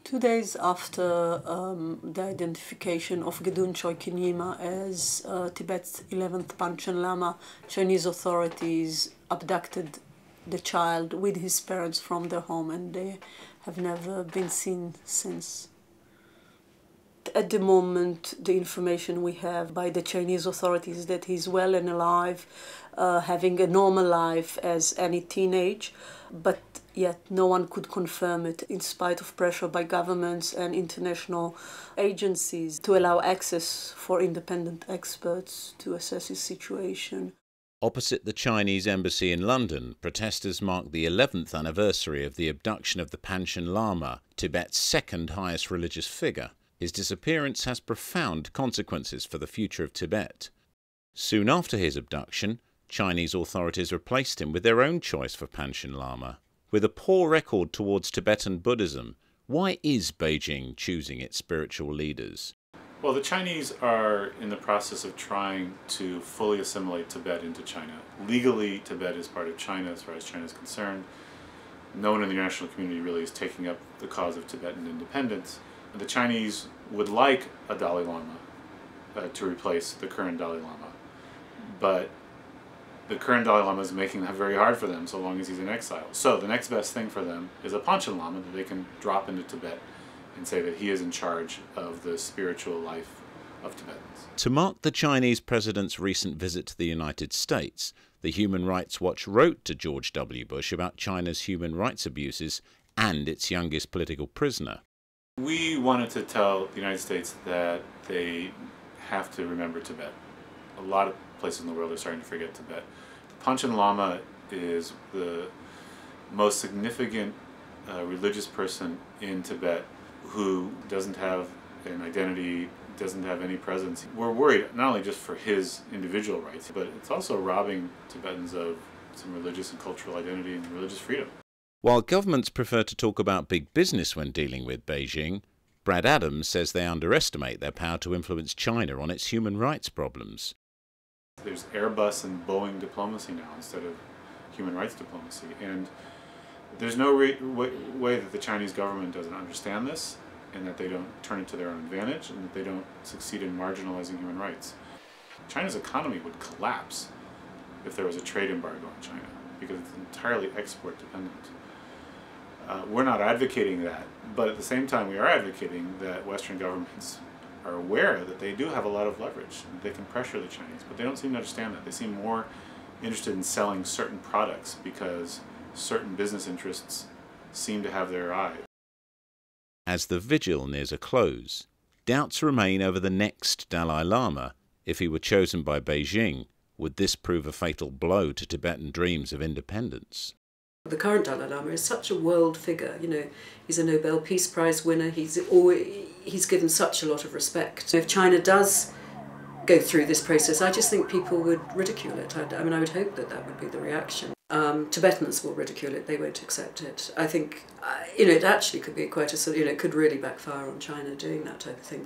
2 days after the identification of Gedun Choykhin Nyima as Tibet's 11th Panchen Lama, Chinese authorities abducted the child with his parents from their home, and they have never been seen since. At the moment, the information we have by the Chinese authorities is that he's well and alive, having a normal life as any teenage, but yet no one could confirm it in spite of pressure by governments and international agencies to allow access for independent experts to assess his situation. Opposite the Chinese embassy in London, protesters marked the 11th anniversary of the abduction of the Panchen Lama, Tibet's second highest religious figure. His disappearance has profound consequences for the future of Tibet. Soon after his abduction, Chinese authorities replaced him with their own choice for Panchen Lama. With a poor record towards Tibetan Buddhism, why is Beijing choosing its spiritual leaders? Well, the Chinese are in the process of trying to fully assimilate Tibet into China. Legally, Tibet is part of China as far as China is concerned. No one in the international community really is taking up the cause of Tibetan independence. The Chinese would like a Dalai Lama to replace the current Dalai Lama, but the current Dalai Lama is making that very hard for them so long as he's in exile. So the next best thing for them is a Panchen Lama that they can drop into Tibet and say that he is in charge of the spiritual life of Tibetans. To mark the Chinese president's recent visit to the United States, the Human Rights Watch wrote to George W. Bush about China's human rights abuses and its youngest political prisoner. We wanted to tell the United States that they have to remember Tibet. A lot of places in the world are starting to forget Tibet. The Panchen Lama is the most significant religious person in Tibet who doesn't have an identity, doesn't have any presence. We're worried not only just for his individual rights, but it's also robbing Tibetans of some religious and cultural identity and religious freedom. While governments prefer to talk about big business when dealing with Beijing, Brad Adams says they underestimate their power to influence China on its human rights problems. There's Airbus and Boeing diplomacy now instead of human rights diplomacy, and there's no way that the Chinese government doesn't understand this, and that they don't turn it to their own advantage, and that they don't succeed in marginalizing human rights. China's economy would collapse if there was a trade embargo on China, because it's entirely export dependent. We're not advocating that, but at the same time we are advocating that Western governments are aware that they do have a lot of leverage. They can pressure the Chinese, but they don't seem to understand that. They seem more interested in selling certain products because certain business interests seem to have their eye. As the vigil nears a close, doubts remain over the next Dalai Lama. If he were chosen by Beijing, would this prove a fatal blow to Tibetan dreams of independence? The current Dalai Lama is such a world figure. You know, he's a Nobel Peace Prize winner. He's given such a lot of respect. If China does go through this process, I just think people would ridicule it. I mean, I would hope that that would be the reaction. Tibetans will ridicule it. They won't accept it. I think, it actually could be quite a, it could really backfire on China doing that type of thing.